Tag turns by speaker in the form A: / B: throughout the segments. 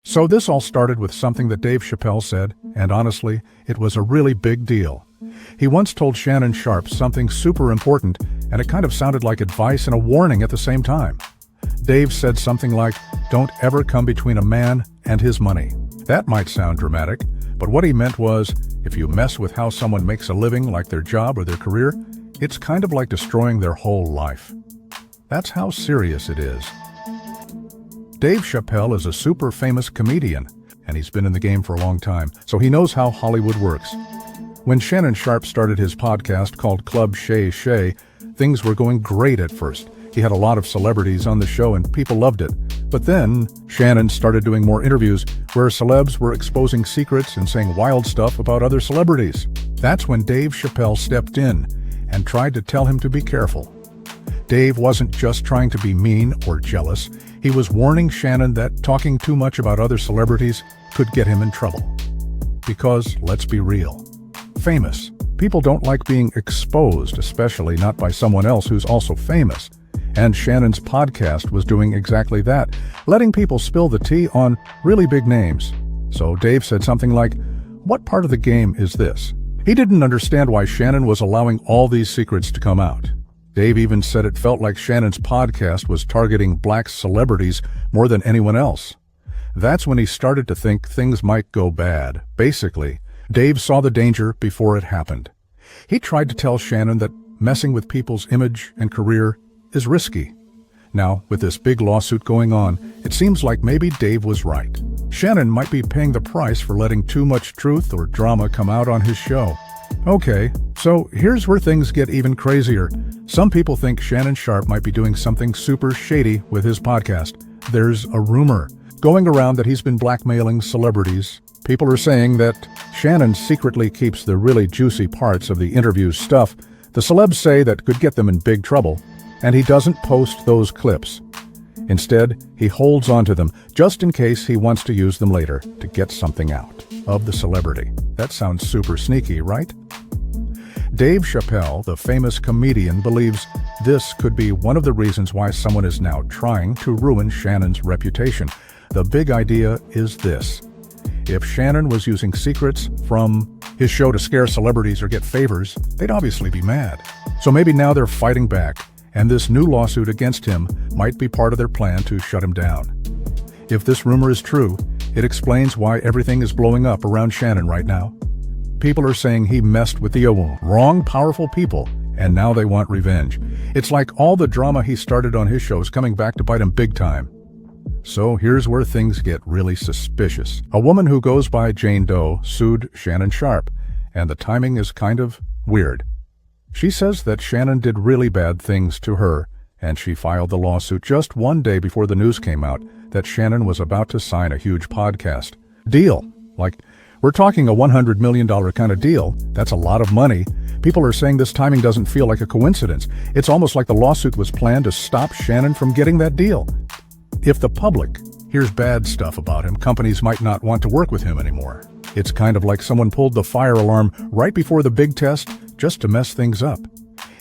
A: So this all started with something that Dave Chappelle said, and honestly, it was a really big deal. He once told Shannon Sharpe something super important, and it kind of sounded like advice and a warning at the same time. Dave said something like, "Don't ever come between a man and his money." That might sound dramatic, but what he meant was, if you mess with how someone makes a living, like their job or their career, it's kind of like destroying their whole life. That's how serious it is. Dave Chappelle is a super famous comedian, and he's been in the game for a long time, so he knows how Hollywood works. When Shannon Sharpe started his podcast called Club Shay Shay, things were going great at first. He had a lot of celebrities on the show and people loved it. But then, Shannon started doing more interviews where celebs were exposing secrets and saying wild stuff about other celebrities. That's when Dave Chappelle stepped in and tried to tell him to be careful. Dave wasn't just trying to be mean or jealous. He was warning Shannon that talking too much about other celebrities could get him in trouble. Because, let's be real, famous people don't like being exposed, especially not by someone else who's also famous. And Shannon's podcast was doing exactly that, letting people spill the tea on really big names. So Dave said something like, "What part of the game is this?" He didn't understand why Shannon was allowing all these secrets to come out. Dave even said it felt like Shannon's podcast was targeting black celebrities more than anyone else. That's when he started to think things might go bad. Basically, Dave saw the danger before it happened. He tried to tell Shannon that messing with people's image and career is risky. Now, with this big lawsuit going on, it seems like maybe Dave was right. Shannon might be paying the price for letting too much truth or drama come out on his show. Okay, so here's where things get even crazier. Some people think Shannon Sharpe might be doing something super shady with his podcast. There's a rumor going around that he's been blackmailing celebrities. People are saying that Shannon secretly keeps the really juicy parts of the interview stuff the celebs say that could get them in big trouble, and he doesn't post those clips. Instead, he holds onto them just in case he wants to use them later to get something out of the celebrity. That sounds super sneaky, right? Dave Chappelle, the famous comedian, believes this could be one of the reasons why someone is now trying to ruin Shannon's reputation. The big idea is this. If Shannon was using secrets from his show to scare celebrities or get favors, they'd obviously be mad. So maybe now they're fighting back, and this new lawsuit against him might be part of their plan to shut him down. If this rumor is true, it explains why everything is blowing up around Shannon right now. People are saying he messed with the wrong powerful people, and now they want revenge. It's like all the drama he started on his show is coming back to bite him big time. So here's where things get really suspicious. A woman who goes by Jane Doe sued Shannon Sharpe, and the timing is kind of weird. She says that Shannon did really bad things to her, and she filed the lawsuit just one day before the news came out that Shannon was about to sign a huge podcast deal. Like, we're talking a $100 million kind of deal. That's a lot of money. People are saying this timing doesn't feel like a coincidence. It's almost like the lawsuit was planned to stop Shannon from getting that deal. If the public hears bad stuff about him, companies might not want to work with him anymore. It's kind of like someone pulled the fire alarm right before the big test just to mess things up.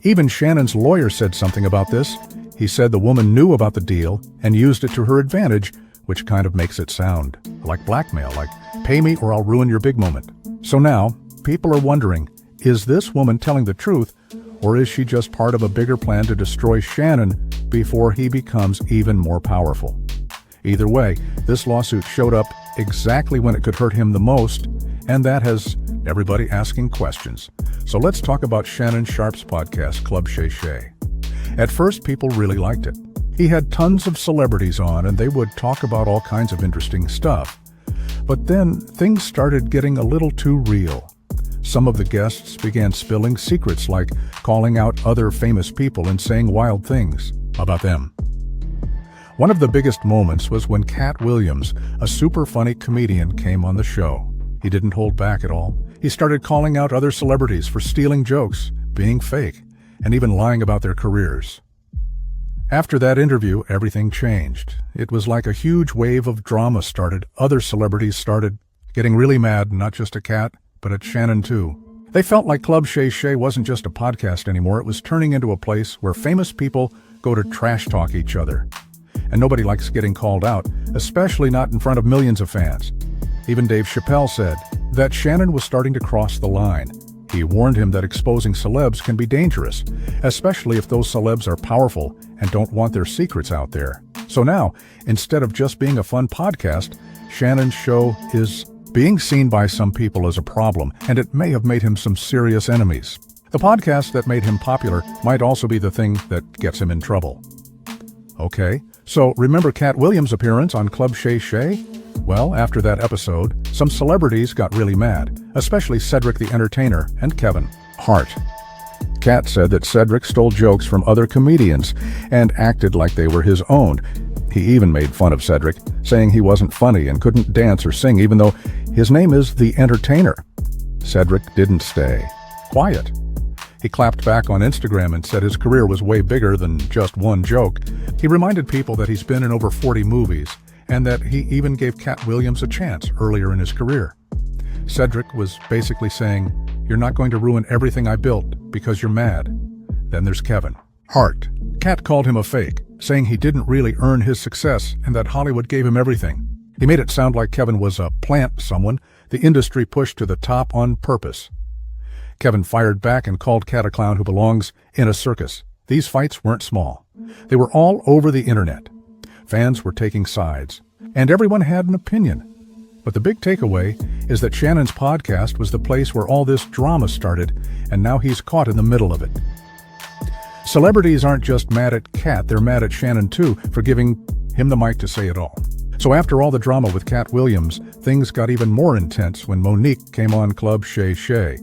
A: Even Shannon's lawyer said something about this. He said the woman knew about the deal and used it to her advantage, which kind of makes it sound like blackmail, like pay me or I'll ruin your big moment. So now, people are wondering, is this woman telling the truth, or is she just part of a bigger plan to destroy Shannon before he becomes even more powerful? Either way, this lawsuit showed up exactly when it could hurt him the most, and that has everybody asking questions. So let's talk about Shannon Sharpe's podcast, Club Shay Shay. At first, people really liked it. He had tons of celebrities on, and they would talk about all kinds of interesting stuff. But then, things started getting a little too real. Some of the guests began spilling secrets, like calling out other famous people and saying wild things about them. One of the biggest moments was when Cat Williams, a super funny comedian, came on the show. He didn't hold back at all. He started calling out other celebrities for stealing jokes, being fake, and even lying about their careers. After that interview, everything changed. It was like a huge wave of drama started. Other celebrities started getting really mad, not just at Cat, but at Shannon too. They felt like Club Shay Shay wasn't just a podcast anymore. It was turning into a place where famous people go to trash talk each other. and nobody likes getting called out, especially not in front of millions of fans. Even Dave Chappelle said that Shannon was starting to cross the line. He warned him that exposing celebs can be dangerous, especially if those celebs are powerful and don't want their secrets out there. So now, instead of just being a fun podcast, Shannon's show is being seen by some people as a problem, and it may have made him some serious enemies. The podcast that made him popular might also be the thing that gets him in trouble. Okay, so remember Cat Williams' appearance on Club Shay Shay? Well, after that episode, some celebrities got really mad, especially Cedric the Entertainer and Kevin Hart. Cat said that Cedric stole jokes from other comedians and acted like they were his own. He even made fun of Cedric, saying he wasn't funny and couldn't dance or sing even though his name is the Entertainer. Cedric didn't stay quiet. He clapped back on Instagram and said his career was way bigger than just one joke. He reminded people that he's been in over 40 movies and that he even gave Cat Williams a chance earlier in his career. Cedric was basically saying, "You're not going to ruin everything I built because you're mad." Then there's Kevin Hart. Cat called him a fake, saying he didn't really earn his success and that Hollywood gave him everything. He made it sound like Kevin was a plant someone the industry pushed to the top on purpose. Kevin fired back and called Cat a clown who belongs in a circus. These fights weren't small. They were all over the internet. Fans were taking sides, and everyone had an opinion. But the big takeaway is that Shannon's podcast was the place where all this drama started, and now he's caught in the middle of it. Celebrities aren't just mad at Cat, they're mad at Shannon too for giving him the mic to say it all. So after all the drama with Cat Williams, things got even more intense when Monique came on Club Shay Shay.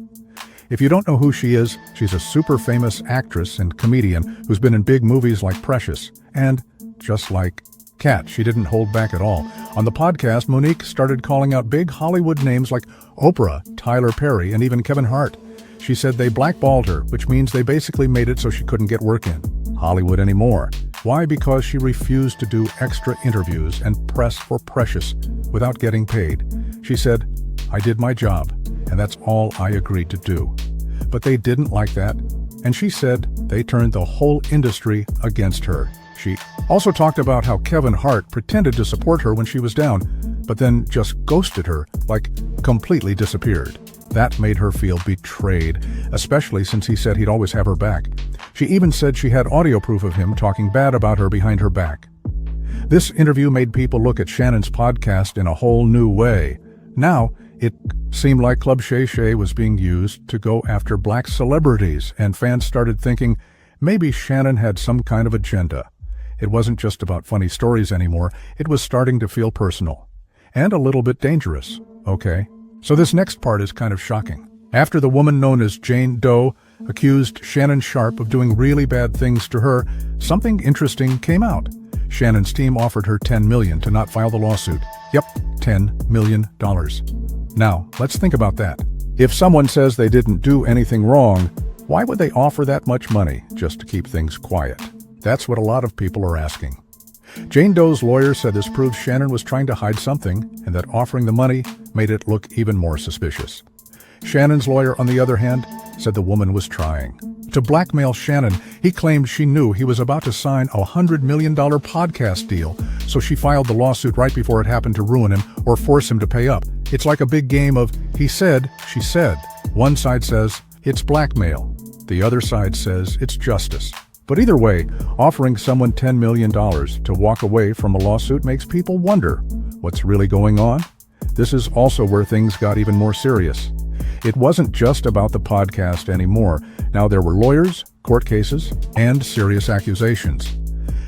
A: If you don't know who she is, she's a super famous actress and comedian who's been in big movies like Precious. And just like Cat, she didn't hold back at all. On the podcast, Monique started calling out big Hollywood names like Oprah, Tyler Perry, and even Kevin Hart. She said they blackballed her, which means they basically made it so she couldn't get work in Hollywood anymore. Why? Because she refused to do extra interviews and press for Precious without getting paid. She said, "I did my job, and that's all I agreed to do." But they didn't like that, and she said they turned the whole industry against her. She also talked about how Kevin Hart pretended to support her when she was down, but then just ghosted her, like completely disappeared. That made her feel betrayed, especially since he said he'd always have her back. She even said she had audio proof of him talking bad about her behind her back. This interview made people look at Shannon's podcast in a whole new way. Now, it seemed like Club Shay Shay was being used to go after black celebrities, and fans started thinking maybe Shannon had some kind of agenda. It wasn't just about funny stories anymore, it was starting to feel personal. And a little bit dangerous, okay? So this next part is kind of shocking. After the woman known as Jane Doe accused Shannon Sharpe of doing really bad things to her, something interesting came out. Shannon's team offered her $10 million to not file the lawsuit. Yep, $10 million. Now, let's think about that. If someone says they didn't do anything wrong, why would they offer that much money just to keep things quiet? That's what a lot of people are asking. Jane Doe's lawyer said this proves Shannon was trying to hide something and that offering the money made it look even more suspicious. Shannon's lawyer, on the other hand, said the woman was trying to blackmail Shannon. He claimed she knew he was about to sign a $100 million podcast deal, so she filed the lawsuit right before it happened to ruin him or force him to pay up. It's like a big game of he said, she said. One side says it's blackmail. The other side says it's justice. But either way, offering someone $10 million to walk away from a lawsuit makes people wonder what's really going on. This is also where things got even more serious. It wasn't just about the podcast anymore. Now there were lawyers, court cases, and serious accusations.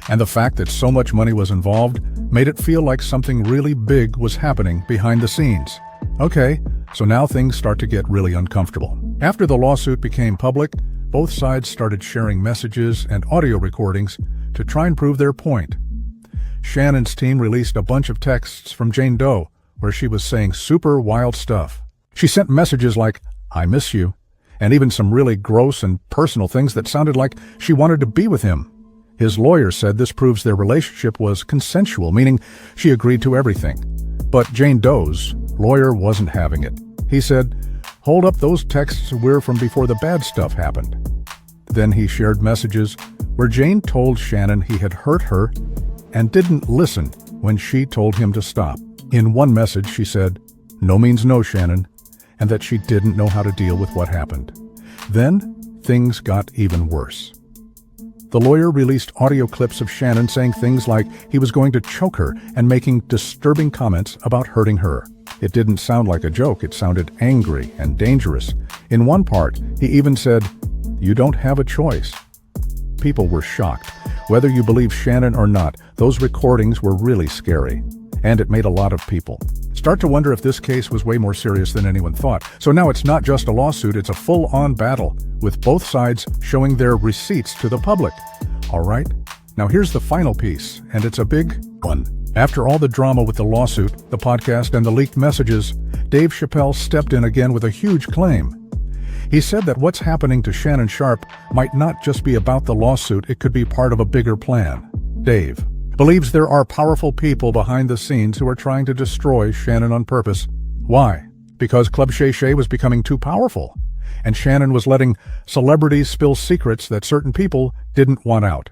A: And the fact that so much money was involved made it feel like something really big was happening behind the scenes. Okay, so now things start to get really uncomfortable. After the lawsuit became public, both sides started sharing messages and audio recordings to try and prove their point. Shannon's team released a bunch of texts from Jane Doe where she was saying super wild stuff. She sent messages like, "I miss you," and even some really gross and personal things that sounded like she wanted to be with him. His lawyer said this proves their relationship was consensual, meaning she agreed to everything. But Jane Doe's lawyer wasn't having it. He said, "Hold up, those texts were from before the bad stuff happened." Then he shared messages where Jane told Shannon he had hurt her and didn't listen when she told him to stop. In one message, she said, "No means no, Shannon," and that she didn't know how to deal with what happened. Then, things got even worse. The lawyer released audio clips of Shannon saying things like he was going to choke her and making disturbing comments about hurting her. It didn't sound like a joke, it sounded angry and dangerous. In one part, he even said, "You don't have a choice." People were shocked. Whether you believe Shannon or not, those recordings were really scary. And it made a lot of people start to wonder if this case was way more serious than anyone thought. So now it's not just a lawsuit, it's a full-on battle, with both sides showing their receipts to the public. All right, now here's the final piece, and it's a big one. After all the drama with the lawsuit, the podcast, and the leaked messages, Dave Chappelle stepped in again with a huge claim. He said that what's happening to Shannon Sharpe might not just be about the lawsuit, it could be part of a bigger plan. Dave believes there are powerful people behind the scenes who are trying to destroy Shannon on purpose. Why? Because Club Shay Shay was becoming too powerful, and Shannon was letting celebrities spill secrets that certain people didn't want out.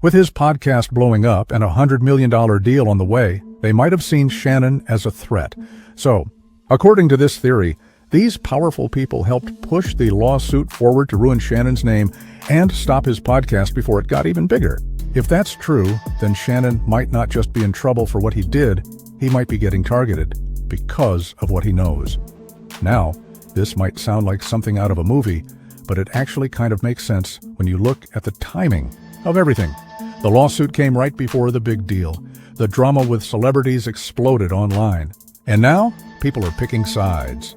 A: With his podcast blowing up and a $100 million deal on the way, they might have seen Shannon as a threat. So, according to this theory, these powerful people helped push the lawsuit forward to ruin Shannon's name and stop his podcast before it got even bigger. If that's true, then Shannon might not just be in trouble for what he did, he might be getting targeted because of what he knows. Now, this might sound like something out of a movie, but it actually kind of makes sense when you look at the timing of everything. The lawsuit came right before the big deal. The drama with celebrities exploded online. And now, people are picking sides.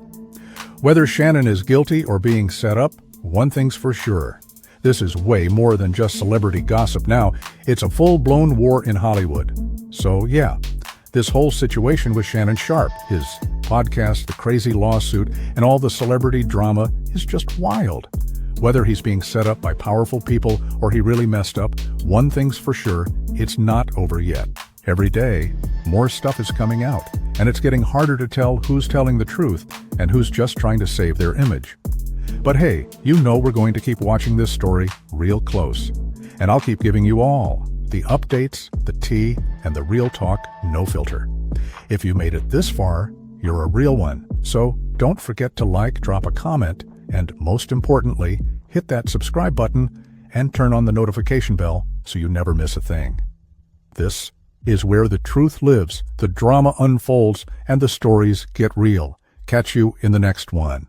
A: Whether Shannon is guilty or being set up, one thing's for sure. This is way more than just celebrity gossip now. It's a full-blown war in Hollywood. So yeah, this whole situation with Shannon Sharpe, his podcast, the crazy lawsuit, and all the celebrity drama is just wild. Whether he's being set up by powerful people or he really messed up, one thing's for sure, it's not over yet. Every day, more stuff is coming out, and it's getting harder to tell who's telling the truth and who's just trying to save their image. But hey, you know we're going to keep watching this story real close. And I'll keep giving you all the updates, the tea, and the real talk, no filter. If you made it this far, you're a real one. So don't forget to like, drop a comment, and most importantly, hit that subscribe button and turn on the notification bell so you never miss a thing. This is where the truth lives, the drama unfolds, and the stories get real. Catch you in the next one.